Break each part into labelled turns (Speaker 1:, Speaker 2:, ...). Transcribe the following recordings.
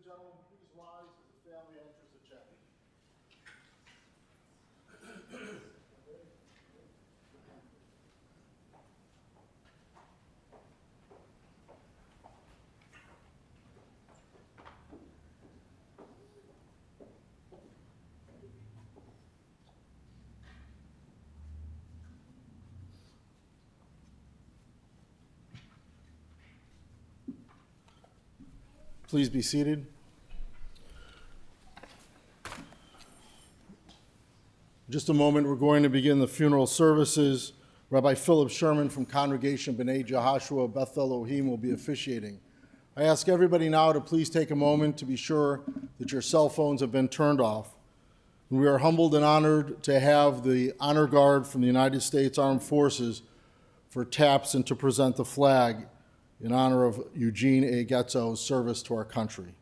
Speaker 1: gentlemen, please rise as the family enters the chapel. Please be seated. In just a moment, we're going to begin the funeral services. Rabbi Philip Sherman from Congregation B'nai Jehoshua Beth Elohim will be officiating. I ask everybody now to please take a moment to be sure that your cell phones have been turned off. And we are humbled and honored to have the honor guard from the United States Armed Forces for taps and to present the flag in honor of Eugene A. Guetzow's service to our country.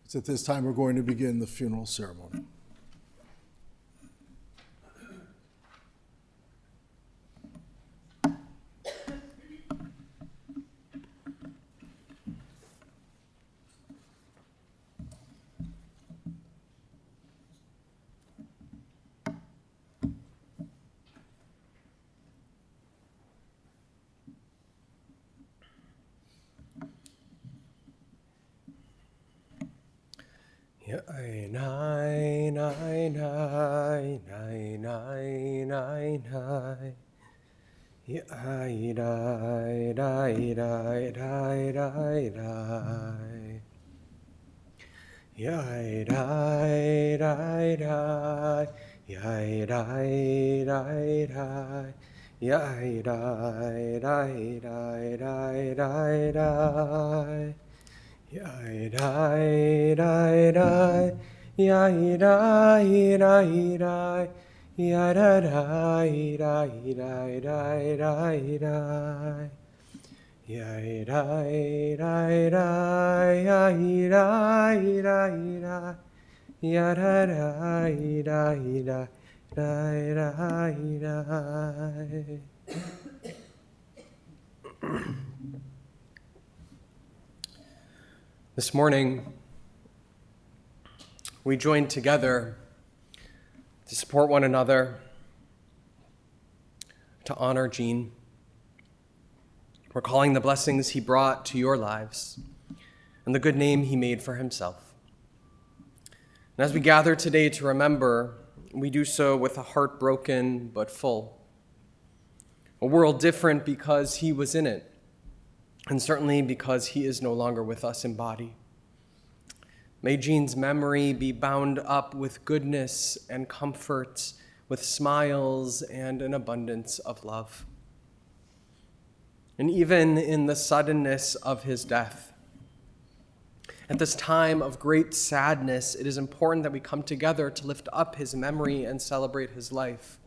Speaker 1: It's at this time we're going to begin the funeral ceremony.
Speaker 2: This morning, we joined together to support one another, to honor Gene, recalling the blessings he brought to your lives and the good name he made for himself. And as we gather today to remember, we do so with a heart broken but full. A world different because he was in it, and certainly because he is no longer with us in body. May Gene's memory be bound up with goodness and comfort, with smiles and an abundance of love. And even in the suddenness of his death, at this time of great sadness, it is important that we come together to lift up his memory and celebrate his life.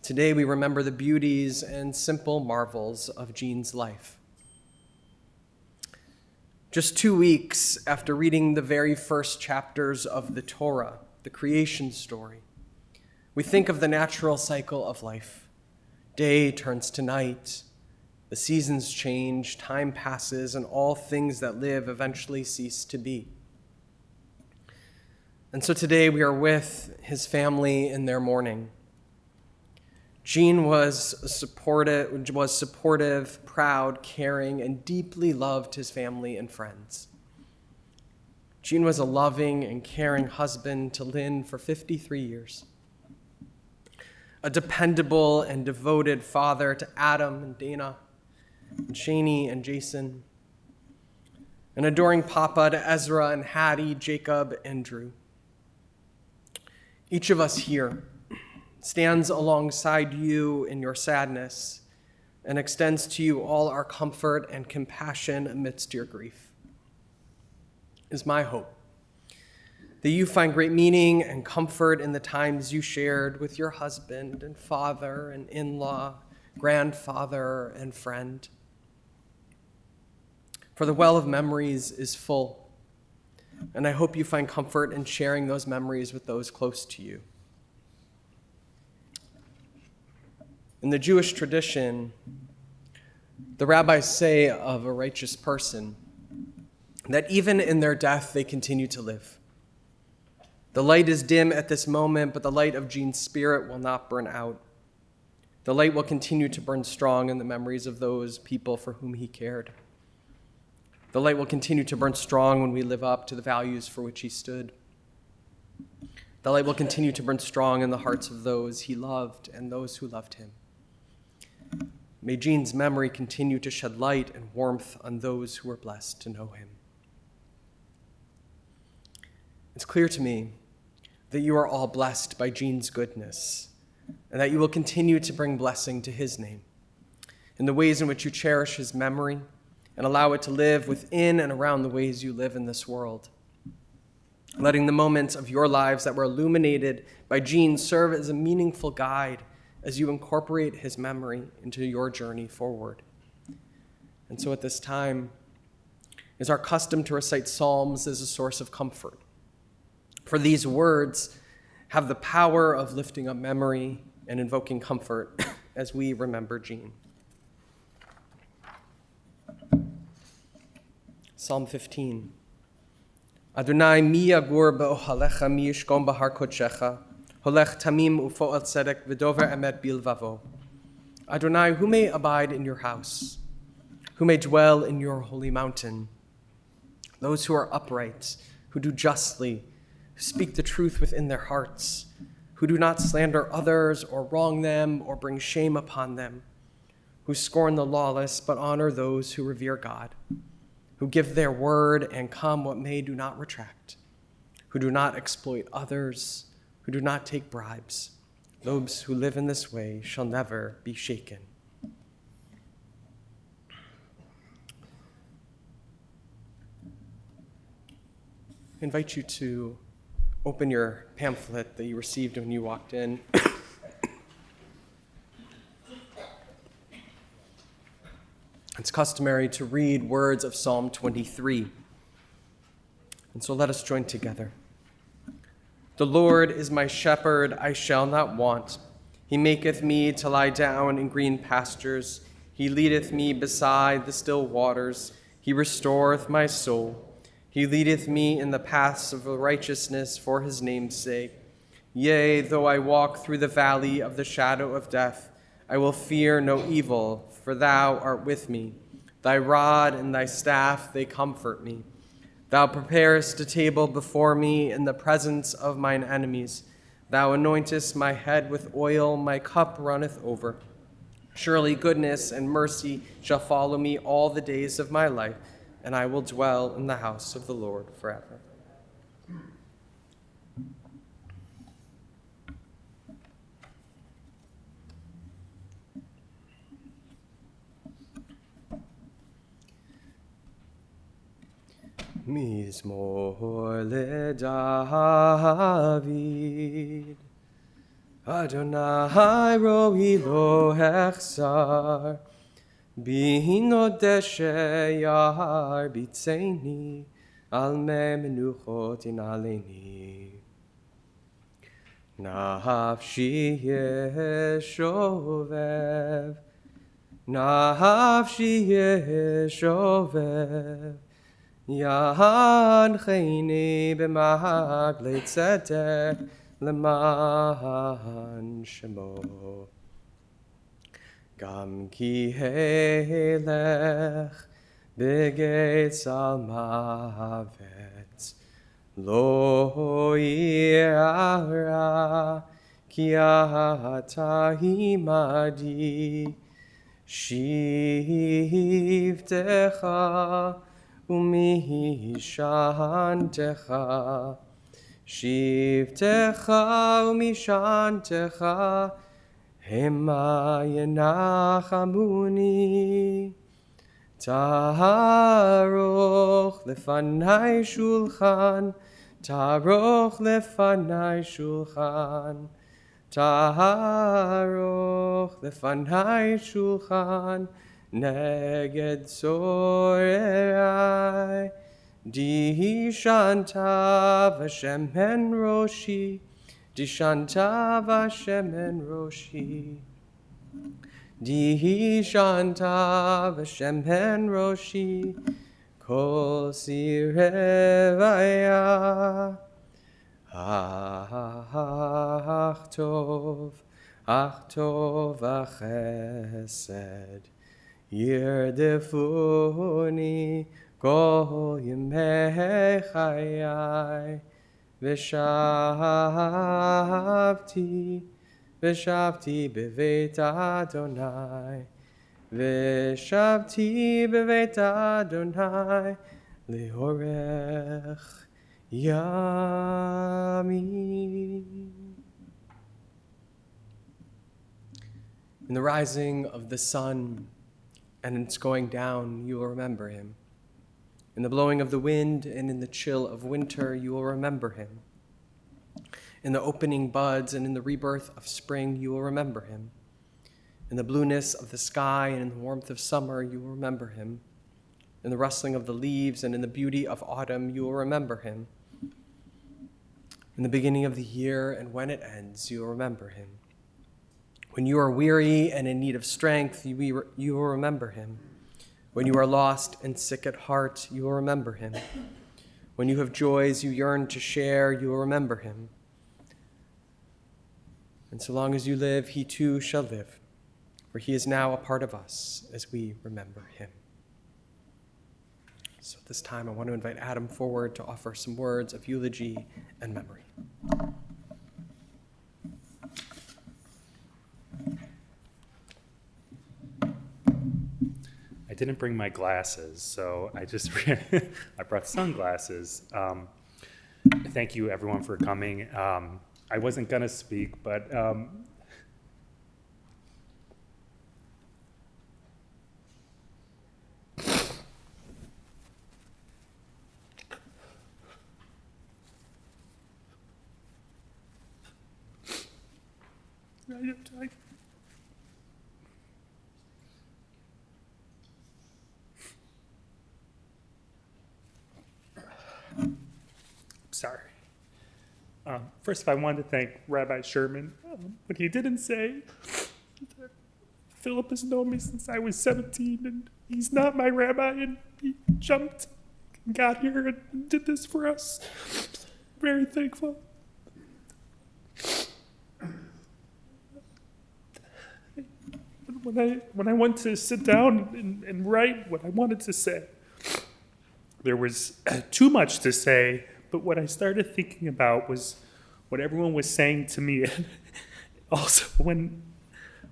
Speaker 2: Today we remember the beauties and simple marvels of Gene's life. Just 2 weeks after reading the very first chapters of the Torah, the creation story, we think of the natural cycle of life. Day turns to night, the seasons change, time passes, and all things that live eventually cease to be. And so today we are with his family in their mourning. Gene was supportive, proud, caring, and deeply loved his family and friends. Gene was a loving and caring husband to Lynn for 53 years. A dependable and devoted father to Adam and Dana, and Shani and Jason. An adoring papa to Ezra and Hattie, Jacob and Drew. Each of us here stands alongside you in your sadness and extends to you all our comfort and compassion amidst your grief. It is my hope that you find great meaning and comfort in the times you shared with your husband and father and in-law, grandfather and friend. For the well of memories is full, and I hope you find comfort in sharing those memories with those close to you. In the Jewish tradition, the rabbis say of a righteous person that even in their death, they continue to live. The light is dim at this moment, but the light of Gene's spirit will not burn out. The light will continue to burn strong in the memories of those people for whom he cared. The light will continue to burn strong when we live up to the values for which he stood. The light will continue to burn strong in the hearts of those he loved and those who loved him. May Gene's memory continue to shed light and warmth on those who are blessed to know him. It's clear to me that you are all blessed by Gene's goodness, and that you will continue to bring blessing to his name in the ways in which you cherish his memory and allow it to live within and around the ways you live in this world. letting the moments of your lives that were illuminated by Gene serve as a meaningful guide as you incorporate his memory into your journey forward. And so at this time, it's our custom to recite psalms as a source of comfort. For these words have the power of lifting up memory and invoking comfort as we remember Gene. Psalm 15. Adonai mi yagur be'ohalecha mi yishkom bahar kodshecha, holech tamim ufo'el tzedek v'dover emet bilvavo. Adonai, who may abide in your house? Who may dwell in your holy mountain? Those who are upright, who do justly, who speak the truth within their hearts, who do not slander others or wrong them or bring shame upon them, who scorn the lawless but honor those who revere God, who give their word and come what may do not retract, who do not exploit others, who do not take bribes. Those who live in this way shall never be shaken. I invite you to open your pamphlet that you received when you walked in. It's customary to read words of Psalm 23. And so let us join together. The Lord is my shepherd, I shall not want. He maketh me to lie down in green pastures. He leadeth me beside the still waters. He restoreth my soul. He leadeth me in the paths of righteousness for his name's sake. Yea, though I walk through the valley of the shadow of death, I will fear no evil, for thou art with me. Thy rod and thy staff, they comfort me. Thou preparest a table before me in the presence of mine enemies. Thou anointest my head with oil, my cup runneth over. Surely goodness and mercy shall follow me all the days of my life, and I will dwell in the house of the Lord forever. Mizmor leDavid, Adonai roi lo hechsar, Bihino deshe yahar bitzeni, al me menuchot inaleni. Nafshi yeshovev, Nafshi yeshovev, Yancheni b'magle tzedek leman shemo. Gam ki helech b'Guetzow mavet, lo yara ki ata imadi, shivtecha umishantecha, shivtecha umishantecha, hema yenachamuni. Taroch lefanai shulchan, taroch lefanai shulchan, taroch lefanai shulchan, neged zorai, dishanta v'shemen roshi, dishanta v'shemen roshi. Dishanta v'shemen roshi, kol sirevaya. Ach tov v'chesed, yirdefuni kol yemei chayai, V'shavti b'veit Adonai, V'shavti b'veit Adonai, le'orech yamim. In the rising of the sun and its going down, you will remember him. In the blowing of the wind and in the chill of winter, you will remember him. In the opening buds and in the rebirth of spring, you will remember him. In the blueness of the sky and in the warmth of summer, you will remember him. In the rustling of the leaves and in the beauty of autumn, you will remember him. In the beginning of the year and when it ends, you will remember him. When you are weary and in need of strength, you will remember him. When you are lost and sick at heart, you will remember him. When you have joys you yearn to share, you will remember him. And so long as you live, he too shall live, for he is now a part of us as we remember him. So at this time, I want to invite Adam forward to offer some words of eulogy and memory.
Speaker 3: I didn't bring my glasses, so I brought sunglasses. Thank you, everyone, for coming. I wasn't going to speak, but sorry. First, I wanted to thank Rabbi Sherman. What he didn't say, Philip has known me since I was 17, and he's not my rabbi, and he jumped and got here and did this for us. Very thankful. When I went to sit down and write what I wanted to say, there was too much to say, but what I started thinking about was what everyone was saying to me. And also, when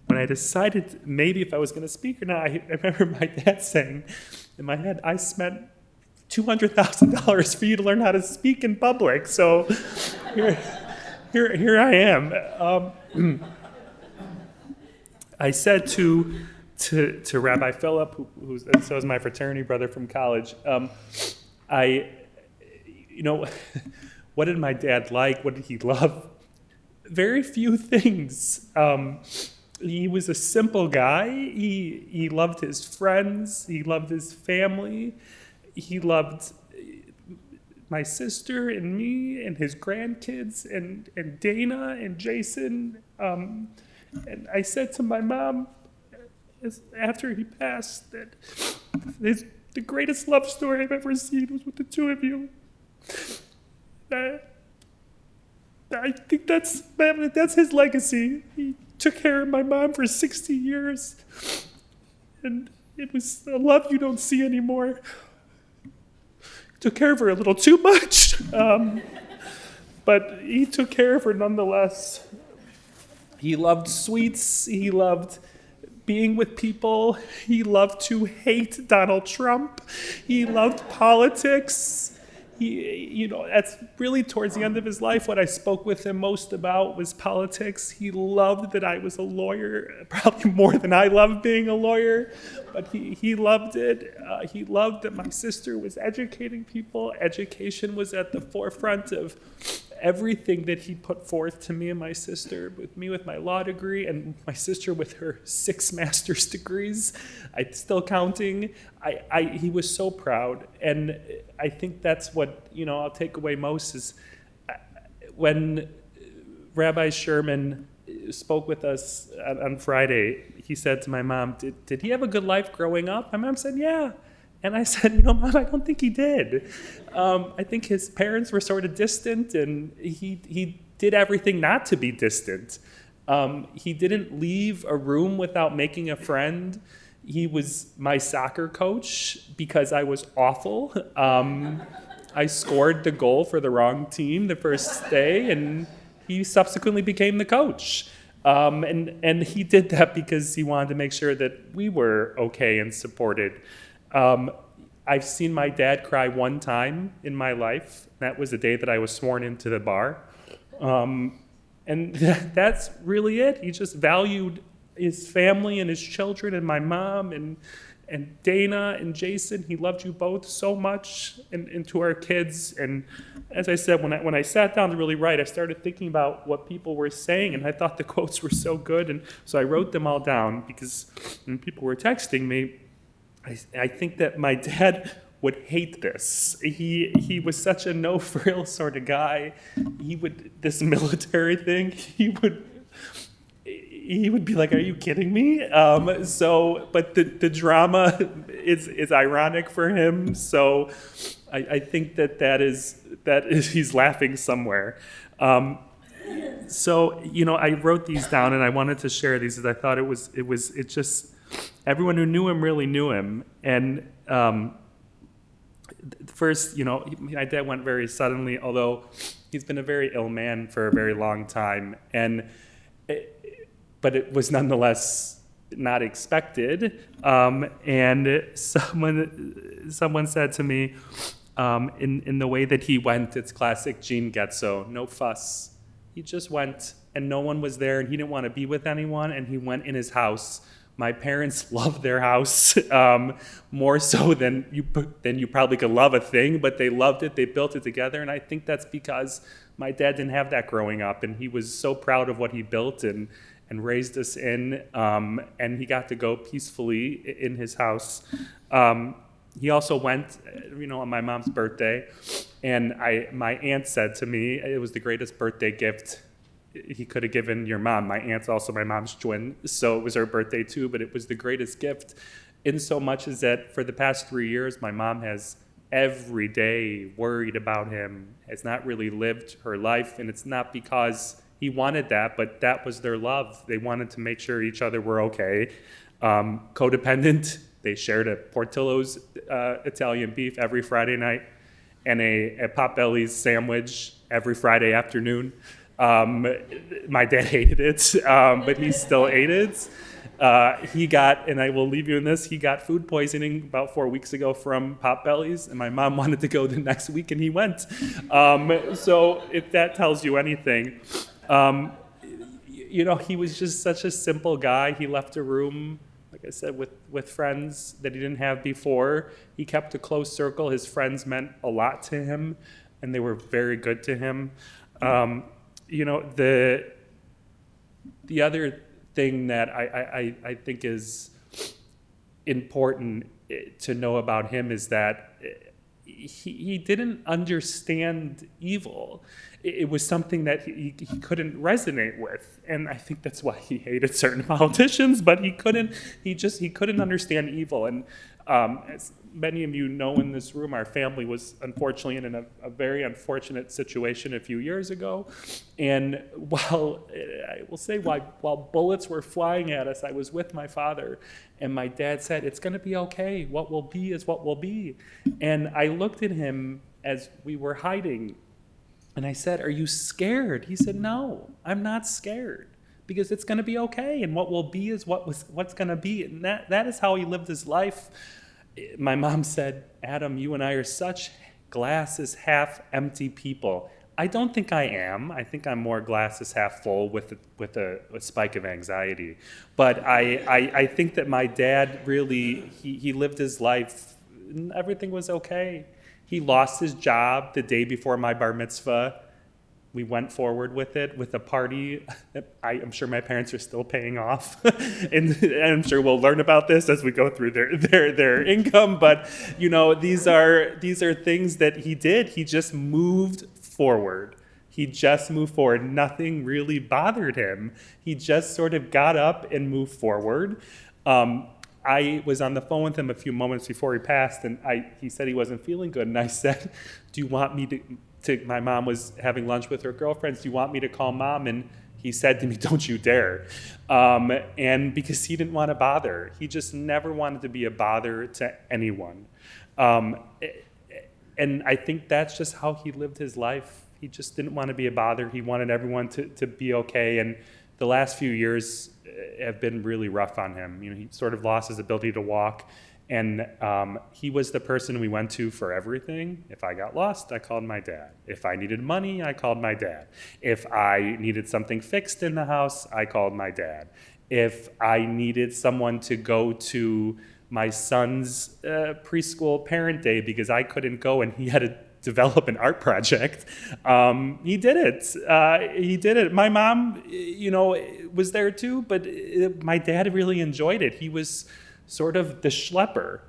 Speaker 3: I decided maybe if I was going to speak or not, I remember my dad saying in my head, I spent $200,000 for you to learn how to speak in public. So here I am. I said to Rabbi Philip, who's so is my fraternity brother from college, what did my dad like? What did he love? Very few things. He was a simple guy. He loved his friends. He loved his family. He loved my sister and me and his grandkids and Dana and Jason. And I said to my mom, after he passed, that the greatest love story I've ever seen was with the two of you. I think that's his legacy. He took care of my mom for 60 years, and it was a love you don't see anymore. Took care of her a little too much, but he took care of her nonetheless. He loved sweets. He loved being with people. He loved to hate Donald Trump. He loved politics. That's really towards the end of his life. What I spoke with him most about was politics. He loved that I was a lawyer, probably more than I loved being a lawyer, but he loved it. He loved that my sister was educating people. Education was at the forefront of everything that he put forth to me and my sister, with me with my law degree and my sister with her 6 master's degrees. I'm still counting. He was so proud. And I think that's what, I'll take away most is when Rabbi Sherman spoke with us on Friday, he said to my mom, did he have a good life growing up? My mom said, yeah. And I said, Mom, I don't think he did. I think his parents were sort of distant, and he did everything not to be distant. He didn't leave a room without making a friend. He was my soccer coach because I was awful. I scored the goal for the wrong team the first day, and he subsequently became the coach. And he did that because he wanted to make sure that we were okay and supported. I've seen my dad cry one time in my life. That was the day that I was sworn into the bar. And that's really it. He just valued his family and his children and my mom. and Dana and Jason, he loved you both so much, and to our kids. And as I said, when I sat down to really write, I started thinking about what people were saying, and I thought the quotes were so good, and so I wrote them all down, because when people were texting me, I think that my dad would hate this. He was such a no frill sort of guy. This military thing, he would be like, "Are you kidding me?" But the drama is ironic for him. So I think that is he's laughing somewhere. So I wrote these down, and I wanted to share these, as I thought it just everyone who knew him really knew him. And first, my dad went very suddenly, although he's been a very ill man for a very long time, but it was nonetheless not expected. And someone said to me, in the way that he went, it's classic Gene Guetzow, no fuss. He just went, and no one was there, and he didn't want to be with anyone, and he went in his house. My parents loved their house more so than you probably could love a thing, but they loved it. They built it together, and I think that's because my dad didn't have that growing up, and he was so proud of what he built and raised us in, and he got to go peacefully in his house. He also went, on my mom's birthday, and my aunt said to me, it was the greatest birthday gift he could have given your mom. My aunt's also my mom's twin, so it was her birthday too, but it was the greatest gift, in so much as that for the past 3 years, my mom has every day worried about him, has not really lived her life, and it's not because he wanted that, but that was their love. They wanted to make sure each other were okay. Codependent, they shared a Portillo's Italian beef every Friday night and a Potbelly's sandwich every Friday afternoon. My dad hated it, but he still ate it. He got, and I will leave you in this, he got food poisoning about 4 weeks ago from Potbelly's, and my mom wanted to go the next week, and he went. So if that tells you anything, he was just such a simple guy. He left a room, like I said, with friends that he didn't have before. He kept a close circle. His friends meant a lot to him, and they were very good to him. The other thing that I think is important to know about him is that he didn't understand evil. It was something that he couldn't resonate with, and I think that's why he hated certain politicians. But he couldn't understand evil. And as many of you know in this room, our family was unfortunately in a very unfortunate situation a few years ago. And while bullets were flying at us, I was with my father, and my dad said, "It's going to be okay. What will be is what will be." And I looked at him as we were hiding, and I said, "Are you scared?" He said, "No, I'm not scared, because it's going to be okay, and what will be is what's going to be." And that is how he lived his life. My mom said, "Adam, you and I are such glass is half empty people." I don't think I am. I think I'm more glass is half full with a spike of anxiety. But I think that my dad really, he lived his life, and everything was okay. He lost his job the day before my bar mitzvah. We went forward with it, with a party that I'm sure my parents are still paying off. and I'm sure we'll learn about this as we go through their income. But, these are things that he did. He just moved forward. Nothing really bothered him. He just sort of got up and moved forward. I was on the phone with him a few moments before he passed, and he said he wasn't feeling good. And I said, "Do you want me to my mom was having lunch with her girlfriends. "Do you want me to call Mom?" And he said to me, "Don't you dare." And because he didn't want to bother. He just never wanted to be a bother to anyone. And I think that's just how he lived his life. He just didn't want to be a bother. He wanted everyone to be okay. And the last few years have been really rough on him. He sort of lost his ability to walk. And he was the person we went to for everything. If I got lost, I called my dad. If I needed money, I called my dad. If I needed something fixed in the house, I called my dad. If I needed someone to go to my son's preschool parent day because I couldn't go and he had to develop an art project. He did it. He did it. My mom, was there too, but my dad really enjoyed it. He was sort of the schlepper.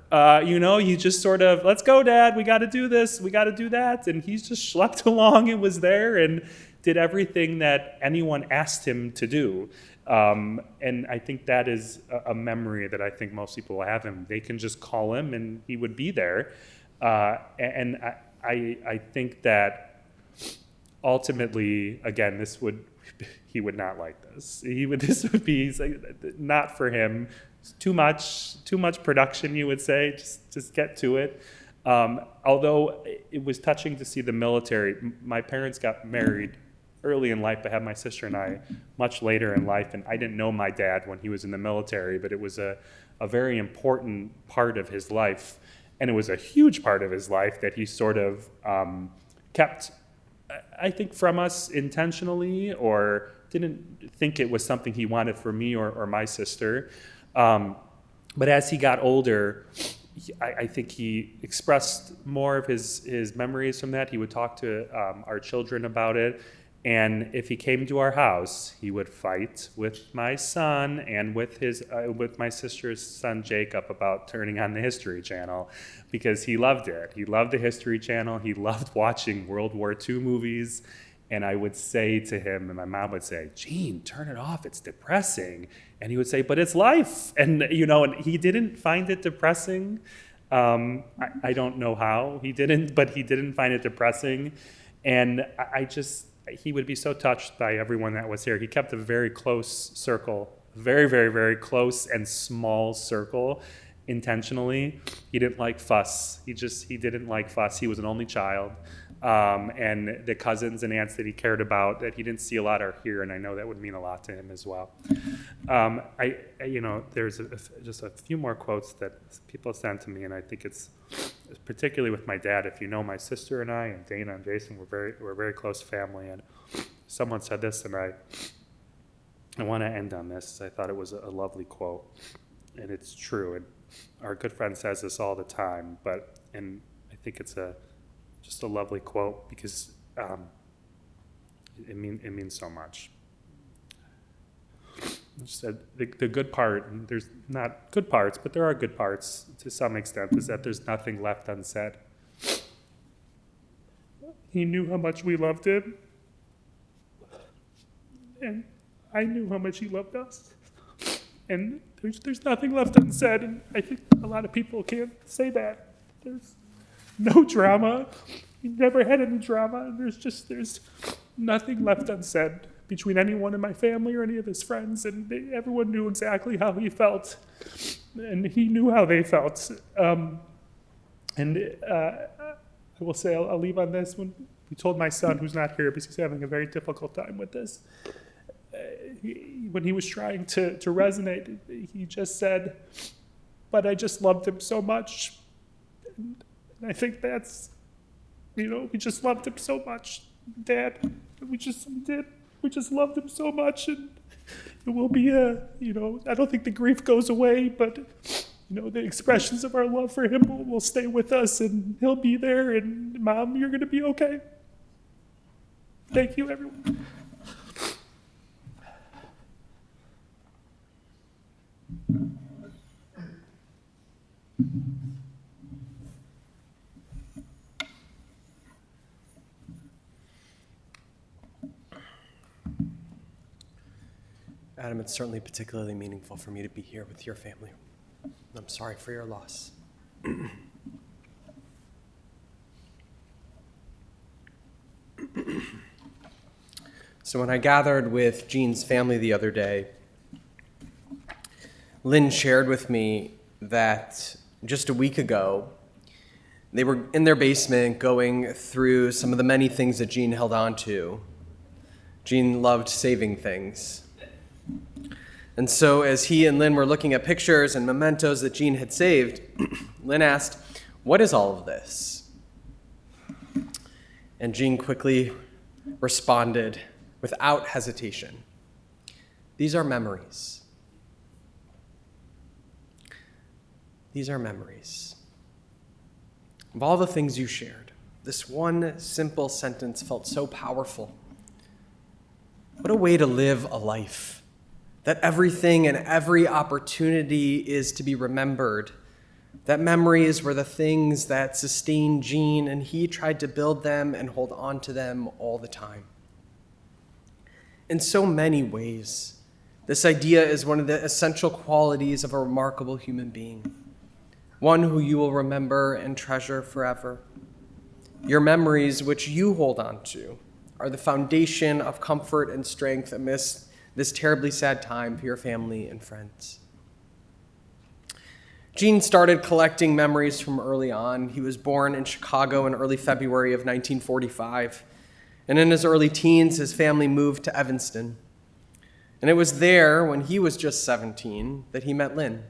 Speaker 3: You just sort of, let's go, Dad, we got to do this, we got to do that. And he just schlepped along and was there and did everything that anyone asked him to do. And I think that is a memory that I think most people have him. They can just call him and he would be there. And I think that ultimately, again, he would not like this. This would be not for him. It's too much production, you would say. Just get to it. Although it was touching to see the military. My parents got married early in life. I had my sister and I much later in life, and I didn't know my dad when he was in the military, but it was a very important part of his life, and it was a huge part of his life that he sort of kept, I think, from us intentionally, or didn't think it was something he wanted for me or my sister. But as he got older, I think he expressed more of his memories from that. He would talk to our children about it. And if he came to our house, he would fight with my son and with my sister's son Jacob about turning on the History Channel, because he loved it. He loved the History Channel. He loved watching World War II movies. And I would say to him, and my mom would say, "Gene, turn it off. It's depressing." And he would say, "But it's life." And and he didn't find it depressing. I don't know how he didn't, but he didn't find it depressing. And he would be so touched by everyone that was here. He kept a very close circle, very, very, very close and small circle intentionally. He didn't like fuss. He didn't like fuss. He was an only child. And the cousins and aunts that he cared about that he didn't see a lot are here, and I know that would mean a lot to him as well. There's just a few more quotes that people sent to me, and I think it's particularly with my dad. If you know my sister and I, and Dana and Jason, we're a very close family, and someone said this, and I want to end on this. I thought it was a lovely quote, and it's true, and our good friend says this all the time, and I think it's just a lovely quote because it means so much. Just said the good part, and there's not good parts, but there are good parts to some extent, is that there's nothing left unsaid. He knew how much we loved him, and I knew how much he loved us. And there's nothing left unsaid, and I think a lot of people can't say that. There's no drama. He never had any drama, and there's nothing left unsaid between anyone in my family or any of his friends, and everyone knew exactly how he felt, and he knew how they felt. I will say, I'll leave on this. When we told my son, who's not here because he's having a very difficult time with this, when he was trying to resonate, he just said, "But I just loved him so much." And I think that's, we just loved him so much, Dad. We just did. We just loved him so much, and it will be I don't think the grief goes away, but, the expressions of our love for him will stay with us, and he'll be there, and Mom, you're going to be okay. Thank you, everyone.
Speaker 2: Adam, it's certainly particularly meaningful for me to be here with your family. I'm sorry for your loss. So when I gathered with Gene's family the other day, Lynn shared with me that just a week ago, they were in their basement going through some of the many things that Gene held on to. Gene loved saving things. And so as he and Lynn were looking at pictures and mementos that Gene had saved, Lynn asked, "What is all of this?" And Gene quickly responded without hesitation, "These are memories." These are memories. Of all the things you shared, this one simple sentence felt so powerful. What a way to live a life, that everything and every opportunity is to be remembered, that memories were the things that sustained Gene, and he tried to build them and hold on to them all the time. In so many ways, this idea is one of the essential qualities of a remarkable human being, one who you will remember and treasure forever. Your memories, which you hold on to, are the foundation of comfort and strength amidst this terribly sad time for your family and friends. Gene started collecting memories from early on. He was born in Chicago in early February of 1945. And in his early teens, his family moved to Evanston. And it was there, when he was just 17, that he met Lynn.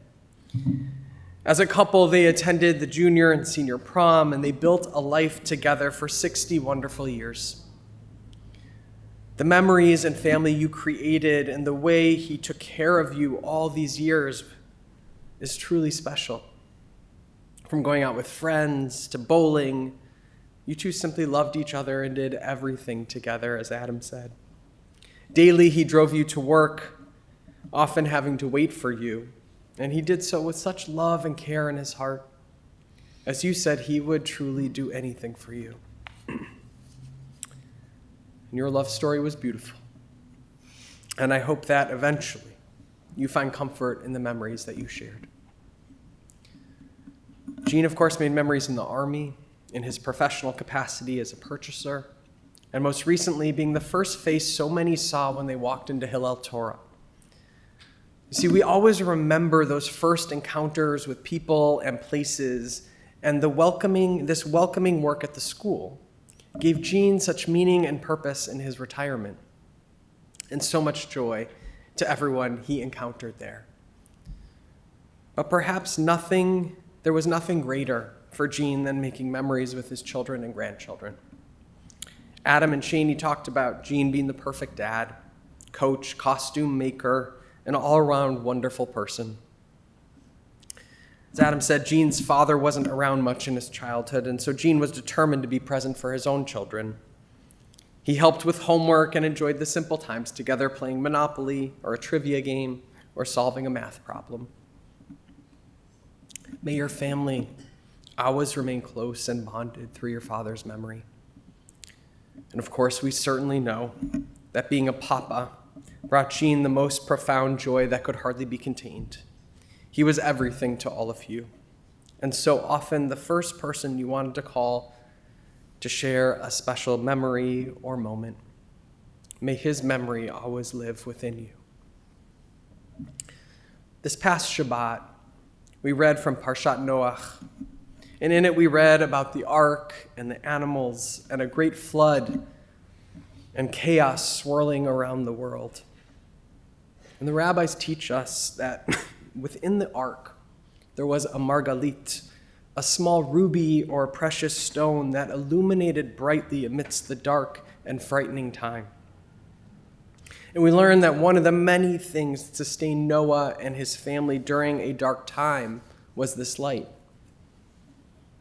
Speaker 2: As a couple, they attended the junior and senior prom, and they built a life together for 60 wonderful years. The memories and family you created and the way he took care of you all these years is truly special. From going out with friends to bowling, you two simply loved each other and did everything together, as Adam said. Daily, he drove you to work, often having to wait for you, and he did so with such love and care in his heart. As you said, he would truly do anything for you. And your love story was beautiful. And I hope that eventually you find comfort in the memories that you shared. Gene, of course, made memories in the Army, in his professional capacity as a purchaser, and most recently being the first face so many saw when they walked into Hillel Torah. You see, we always remember those first encounters with people and places, and this welcoming work at the school gave Gene such meaning and purpose in his retirement, and so much joy to everyone he encountered there. But perhaps there was nothing greater for Gene than making memories with his children and grandchildren. Adam and Shaney talked about Gene being the perfect dad, coach, costume maker, an all-around wonderful person. As Adam said, Gene's father wasn't around much in his childhood, and so Gene was determined to be present for his own children. He helped with homework and enjoyed the simple times together, playing Monopoly or a trivia game or solving a math problem. May your family always remain close and bonded through your father's memory. And of course, we certainly know that being a papa brought Gene the most profound joy that could hardly be contained. He was everything to all of you, and so often the first person you wanted to call to share a special memory or moment. May his memory always live within you. This past Shabbat, we read from Parshat Noach, and in it we read about the ark and the animals and a great flood and chaos swirling around the world. And the rabbis teach us that within the ark there was a margalit, a small ruby or precious stone that illuminated brightly amidst the dark and frightening time. And we learn that one of the many things that sustained Noah and his family during a dark time was this light.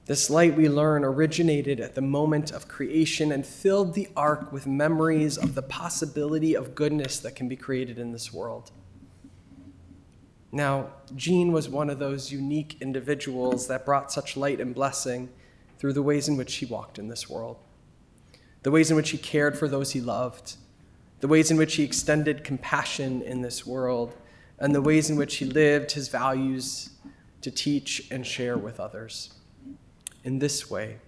Speaker 2: This light, we learn, originated at the moment of creation and filled the ark with memories of the possibility of goodness that can be created in this world. Now, Gene was one of those unique individuals that brought such light and blessing through the ways in which he walked in this world, the ways in which he cared for those he loved, the ways in which he extended compassion in this world, and the ways in which he lived his values to teach and share with others. In this way,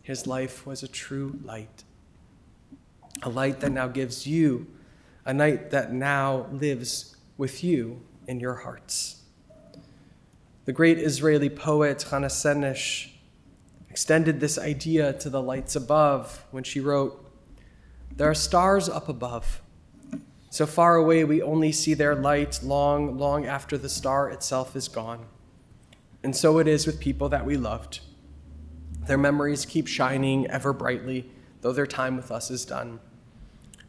Speaker 2: his life was a true light, a light that now gives you, a light that now lives with you in your hearts. The great Israeli poet Hannah Senesh extended this idea to the lights above when she wrote, "There are stars up above. So far away we only see their light long, long after the star itself is gone. And so it is with people that we loved. Their memories keep shining ever brightly, though their time with us is done.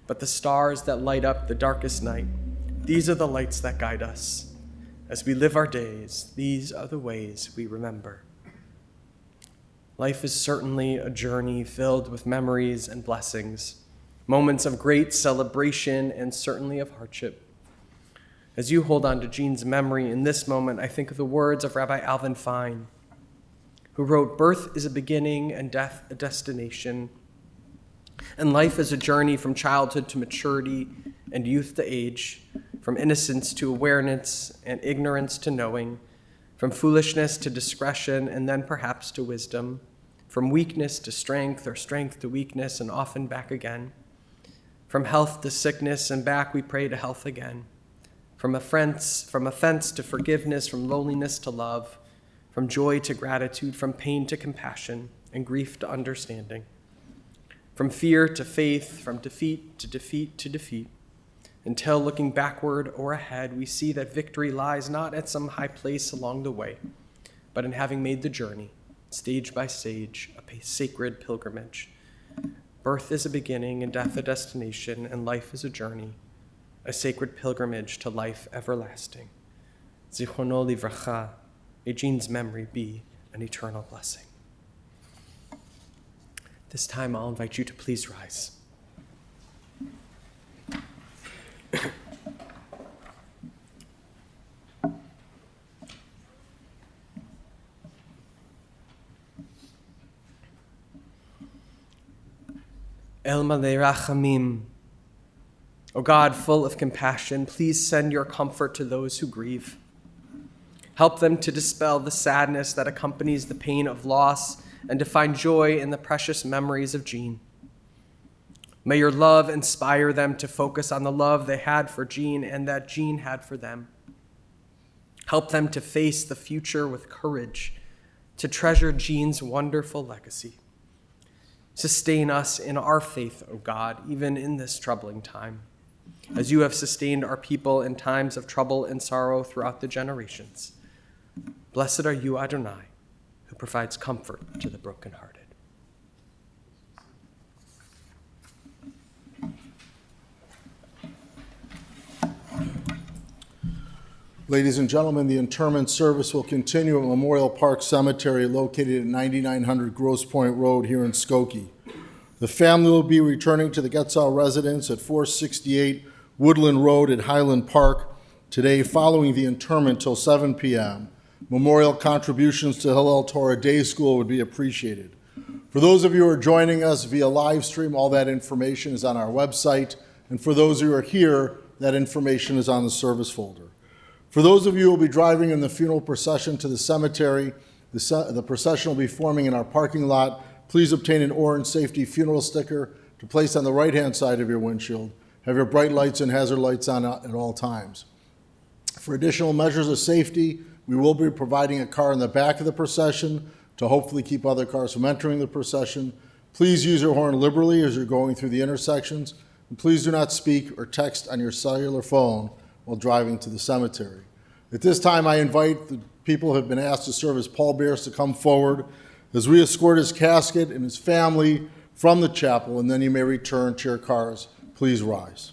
Speaker 2: But the stars that light up the darkest night, these are the lights that guide us. As we live our days, these are the ways we remember. Life is certainly a journey filled with memories and blessings, moments of great celebration and certainly of hardship. As you hold on to Gene's memory in this moment, I think of the words of Rabbi Alvin Fine, who wrote, "Birth is a beginning and death a destination, and life is a journey from childhood to maturity and youth to age, from innocence to awareness and ignorance to knowing, from foolishness to discretion and then perhaps to wisdom, from weakness to strength or strength to weakness and often back again, from health to sickness and back we pray to health again, from offense to forgiveness, from loneliness to love, from joy to gratitude, from pain to compassion and grief to understanding, from fear to faith, from defeat to defeat to defeat, until looking backward or ahead, we see that victory lies not at some high place along the way, but in having made the journey, stage by stage, a sacred pilgrimage. Birth is a beginning and death a destination, and life is a journey, a sacred pilgrimage to life everlasting. Zichrono livracha, may Gene's memory be an eternal blessing. This time I'll invite you to please rise. El Malei Rachamim, O God, full of compassion, please send your comfort to those who grieve. Help them to dispel the sadness that accompanies the pain of loss and to find joy in the precious memories of Gene. May your love inspire them to focus on the love they had for Gene and that Gene had for them. Help them to face the future with courage, to treasure Gene's wonderful legacy. Sustain us in our faith, O God, even in this troubling time, as you have sustained our people in times of trouble and sorrow throughout the generations. Blessed are you, Adonai, who provides comfort to the brokenhearted.
Speaker 1: Ladies and gentlemen, the interment service will continue at Memorial Park Cemetery located at 9900 Grosse Pointe Road here in Skokie. The family will be returning to the Guetzow residence at 468 Woodland Road at Highland Park today following the interment till 7 p.m. Memorial contributions to Hillel Torah Day School would be appreciated. For those of you who are joining us via live stream, all that information is on our website. And for those who are here, that information is on the service folder. For those of you who will be driving in the funeral procession to the cemetery, the procession will be forming in our parking lot. Please obtain an orange safety funeral sticker to place on the right-hand side of your windshield. Have your bright lights and hazard lights on at all times. For additional measures of safety, we will be providing a car in the back of the procession to hopefully keep other cars from entering the procession. Please use your horn liberally as you're going through the intersections. And please do not speak or text on your cellular phone while driving to the cemetery. At this time, I invite the people who have been asked to serve as pallbearers to come forward as we escort his casket and his family from the chapel, and then you may return to your cars. Please rise.